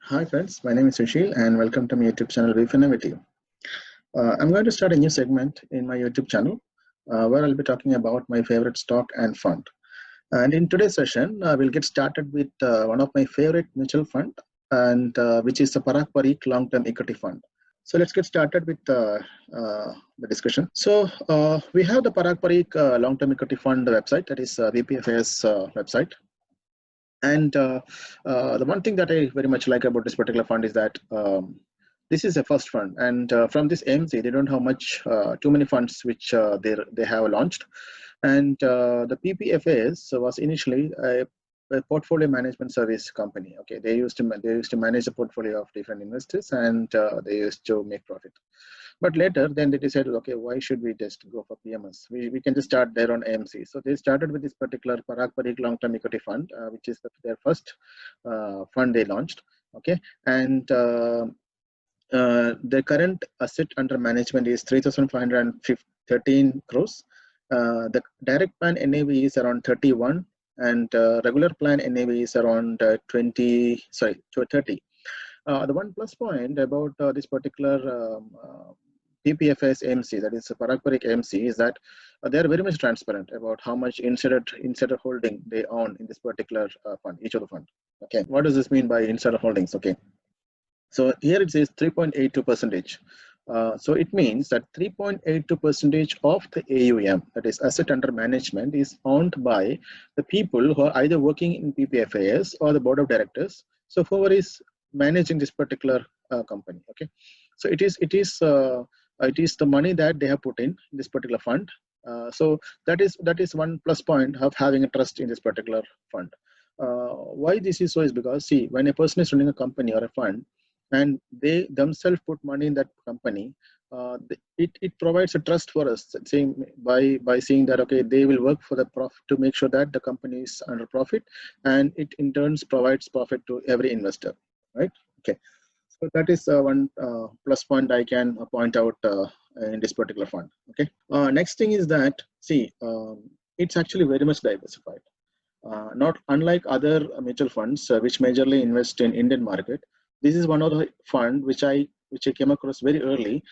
Hi friends, my name is Sushil and welcome to my YouTube channel Innovative. I'm going to start a new segment in my YouTube channel where I'll be talking about my favorite stock and fund. And in today's session, we'll get started with one of my favorite mutual fund and which is the Parag Parikh Long-Term Equity Fund. So let's get started with the discussion. So we have the Parag Parikh Long-Term Equity Fund website, that is VPFA's website. And the one thing that I very much like about this particular fund is that this is a first fund, and from this AMC, they don't have much too many funds which they have launched. And the PPFAS was initially a portfolio management service company. Okay, they used to manage a portfolio of different investors, and they used to make profit. But later, then they decided, okay, why should we just go for PMS? We can just start their own AMC. So they started with this particular Parag Parikh Long-Term Equity Fund, which is their first fund they launched. Okay, and the current asset under management is 3,513 crores. The direct plan NAV is around 31, and regular plan NAV is around 30. The one plus point about this particular PPFAS AMC, that is Parag Parikh AMC, is that they are very much transparent about how much insider holding they own in this particular fund, each of the fund. Okay, what does this mean by insider holdings? Okay, so here it says 3.82 percentage. So it means that 3.82 percentage of the AUM, that is asset under management, is owned by the people who are either working in PPFAS or the board of directors. So whoever is managing this particular company. Okay, so it is the money that they have put in this particular fund. So that is one plus point of having a trust in this particular fund. Why this is so is because, see, when a person is running a company or a fund and they themselves put money in that company, it provides a trust for us, saying by seeing that, okay, they will work for the profit to make sure that the company is under profit, and it in turns provides profit to every investor, right? Okay, so that is one plus point I can point out in this particular fund. Okay, next thing is that, see, it's actually very much diversified. Not unlike other mutual funds which majorly invest in Indian market. This is one of the fund which I came across very early,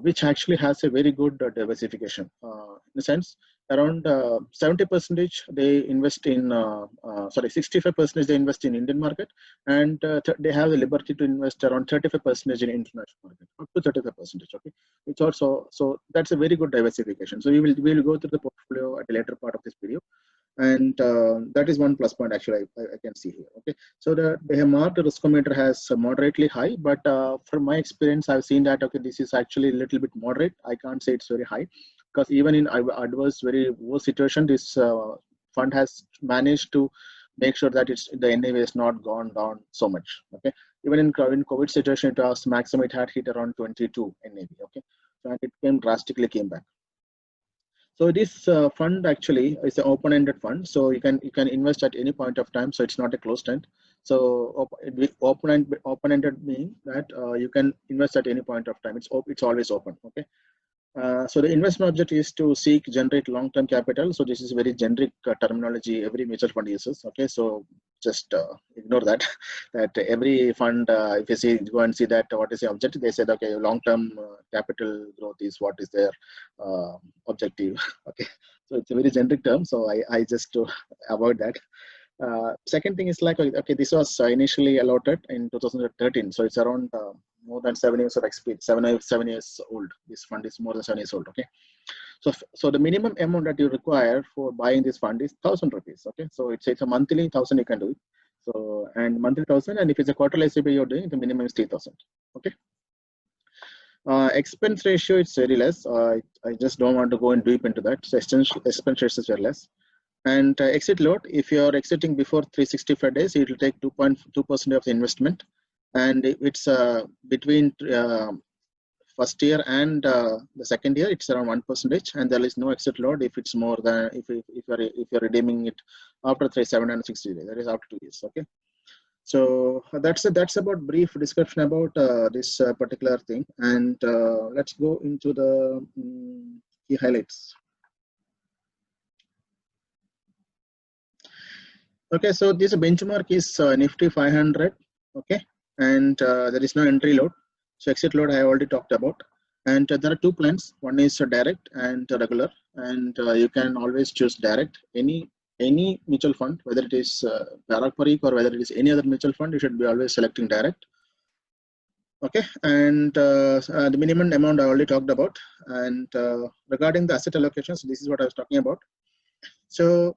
which actually has a very good diversification. In the sense, around 70% they invest in 65% they invest in Indian market, and they have the liberty to invest around 35% in international market, up to 35%. Okay, it's also, so that's a very good diversification. So we will go through the portfolio at a later part of this video, and that is one plus point actually I can see here. Okay, so they have marked the riskometer has moderately high, but from my experience I've seen that, okay, this is actually a little bit moderate. I can't say it's very high, because even in adverse, very worse situation, this fund has managed to make sure that the NAV has not gone down so much. Okay, even in COVID situation, it was maximum, it had hit around 22 NAV. Okay, so it drastically came back. So this fund actually is an open-ended fund, so you can invest at any point of time. So it's not a closed end. So open-ended means that you can invest at any point of time. It's always open. Okay. So the investment objective is to generate long-term capital. So this is very generic terminology every mutual fund uses. Okay, so just ignore that. That every fund, if you see, go and see that what is the objective, they said, okay, long-term capital growth is what is their objective. Okay, so it's a very generic term. So I just avoid that. Second thing is like, okay, this was initially allotted in 2013, so it's around more than 7 years of experience. 7 years old. This fund is more than 7 years old. Okay, so the minimum amount that you require for buying this fund is 1,000 rupees. Okay, so it's a monthly 1,000 you can do it. So, and monthly 1,000, and if it's a quarterly SIP you're doing, the minimum is 3,000. Okay. Expense ratio, it's very less. I just don't want to go in deep into that. So expense ratio is very less. And exit load, if you are exiting before 365 days, it will take 2.2% of the investment, and it's between first year and the second year, it's around 1%, and there is no exit load if it's more than if you're redeeming it after 760 days, that is after 2 years. Okay, so that's about brief description about this particular thing, and let's go into the key highlights. Okay, so this benchmark is Nifty 500. Okay, and there is no entry load. So exit load I already talked about. And there are two plans. One is direct and regular, and you can always choose direct. Any mutual fund, whether it is Parak Parikh or whether it is any other mutual fund, you should be always selecting direct. Okay, and the minimum amount I already talked about. And regarding the asset allocations, this is what I was talking about. So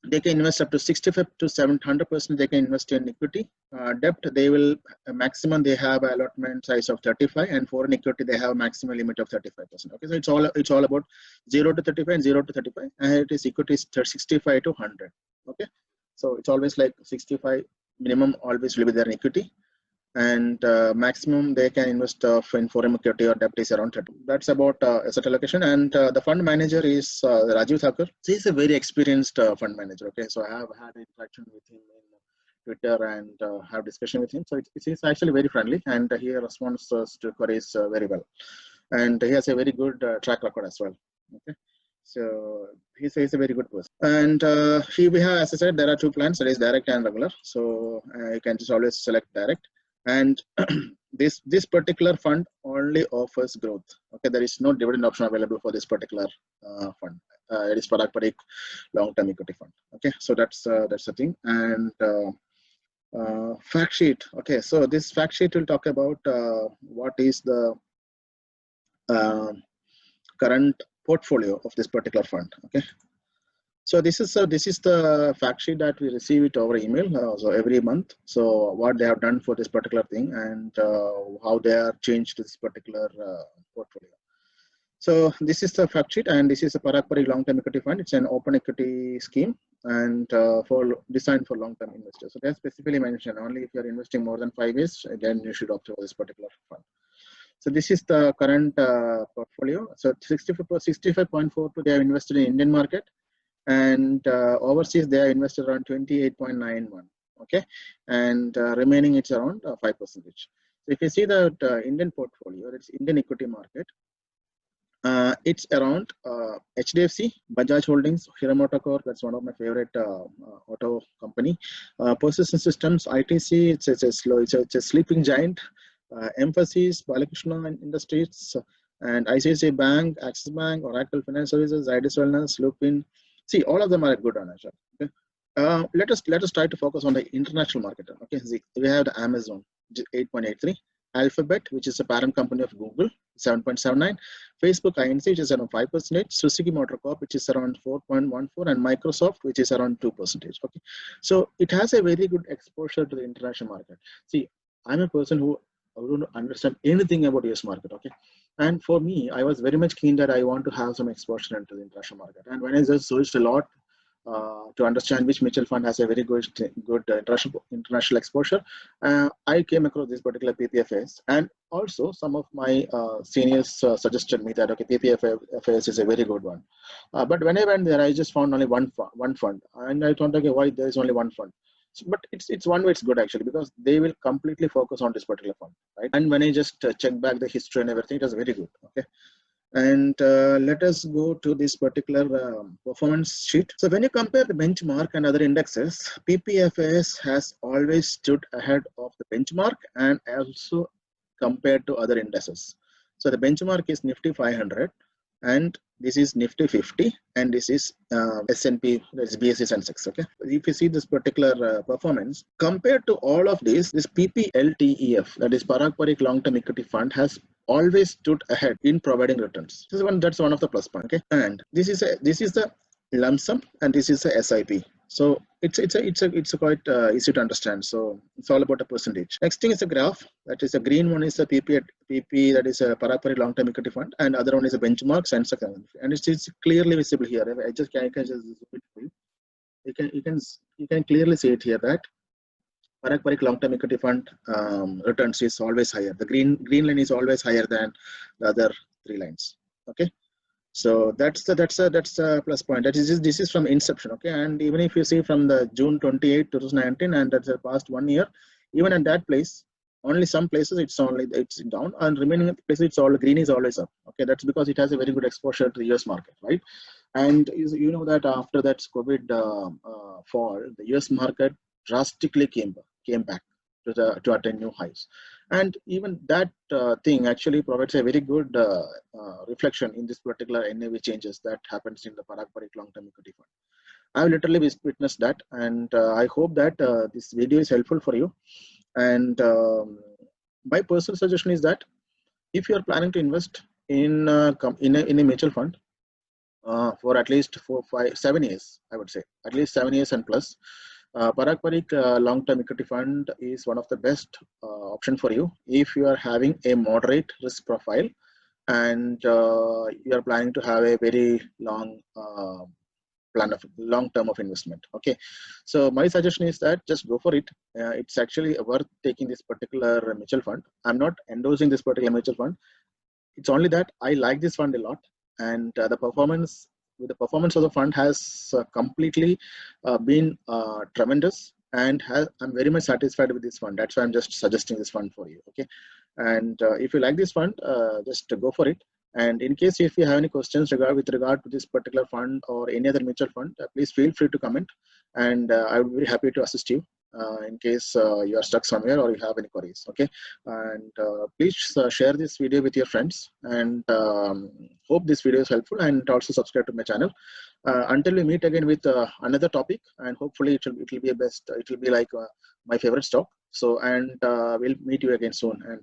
they can invest up to 65 to 700%. They can invest in equity. Debt, they will maximum they have allotment size of 35, and foreign equity they have a maximum limit of 35%. Okay, so it's all about 0 to 35 and 0 to 35, and it is equity is 65 to 100. Okay, so it's always like 65 minimum always will be there in equity, and maximum they can invest in foreign equity or debt is around 30. That's about asset allocation. And the fund manager is Rajiv Thakur. He's a very experienced fund manager. Okay, so I have had interaction with him in Twitter and have discussion with him. So it's actually very friendly, and he responds to queries very well, and he has a very good track record as well. Okay. So he's a very good person. And we have, as I said, there are two plans, that is direct and regular. So you can just always select direct. And this particular fund only offers growth. Okay, there is no dividend option available for this particular fund. It is Parak Parikh long-term equity fund. Okay, so that's the thing. And fact sheet. Okay, so this fact sheet will talk about what is the current portfolio of this particular fund. Okay, so this is the fact sheet that we receive it over email, so every month. So what they have done for this particular thing, and how they are changed this particular portfolio. So this is the fact sheet, and this is a Parak Parikh long-term equity fund. It's an open equity scheme, and designed for long-term investors. So they specifically mentioned only if you are investing more than 5 years, then you should opt for this particular fund. So this is the current portfolio. So 65.42 they have invested in Indian market, and overseas they are invested around 28.91. Okay, and remaining it's around 5%. So if you see the Indian portfolio, it's Indian equity market. It's around HDFC, Bajaj Holdings, Hero MotoCorp. That's one of my favorite auto company. Persistent Systems, ITC. It's a sleeping giant. Emphasis, Balakrishna Industries, and ICICI Bank, Axis Bank, Oracle Finance Services, Zydus Wellness, Lupin. See, all of them are good on Azure. Okay. Let us try to focus on the international market. Okay, see, we have the Amazon, 8.83, Alphabet, which is a parent company of Google, 7.79, Facebook Inc., which is around 5%, Suzuki Motor Corp, which is around 4.14, and Microsoft, which is around 2%. Okay, so it has a very good exposure to the international market. See, I'm a person who I don't understand anything about US market. Okay, and for me, I was very much keen that I want to have some exposure into the international market. And when I just searched a lot to understand which mutual fund has a very good international exposure, I came across this particular PPFAS, and also some of my seniors suggested me that okay, PPFAS is a very good one. But when I went there, I just found only one fund, and I thought, okay, why there is only one fund? So, but it's one way it's good actually, because they will completely focus on this particular fund, right? And when I just check back the history and everything, it was very good. Okay, and let us go to this particular performance sheet. So when you compare the benchmark and other indexes, PPFAS has always stood ahead of the benchmark and also compared to other indices. So the benchmark is Nifty 500, and this is Nifty 50, and this is S&P, that's BSE Sensex. Okay, if you see this particular performance compared to all of these, this PPLTEF, that is Parak Parikh Long-Term Equity Fund, has always stood ahead in providing returns. That's one of the plus points. Okay, and this is the lump sum, and this is a SIP. So it's quite easy to understand. So it's all about a percentage. Next thing is a graph. That is a green one is a PP, that is a Parak Parikh long-term equity fund, and other one is a benchmark and it's clearly visible here. I can just zoom it. You can clearly see it here that Parak Parikh long-term equity fund returns is always higher. The green line is always higher than the other three lines. Okay. So that's a plus point. This is from inception. Okay, and even if you see from the June 28, 2019, and that's the past 1 year, even at that place, only some places it's down, and remaining places it's all green is always up. Okay, that's because it has a very good exposure to the US market, right? And you know that after that COVID fall, the US market drastically came back. to attain new highs. And even that thing actually provides a very good reflection in this particular NAV changes that happens in the Parag Parikh long-term equity fund. I've literally witnessed that, and I hope that this video is helpful for you. And my personal suggestion is that if you are planning to invest in in a mutual fund for at least 7 years, I would say at least 7 years and plus, Parag Parikh long-term equity fund is one of the best option for you if you are having a moderate risk profile and you are planning to have a very long long term of investment. Okay, so my suggestion is that just go for it. It's actually worth taking this particular mutual fund. I'm not endorsing this particular mutual fund. It's only that I like this fund a lot, and the performance of the fund has completely been tremendous, and I'm very much satisfied with this fund. That's why I'm just suggesting this fund for you. Okay, and if you like this fund, just go for it. And in case if you have any questions with regard to this particular fund or any other mutual fund, please feel free to comment, and I would be very happy to assist you in case you are stuck somewhere or you have any queries. Okay, and please share this video with your friends, and hope this video is helpful, and also subscribe to my channel. Until we meet again with another topic, and hopefully it will be like my favorite stock. So, and we'll meet you again soon. And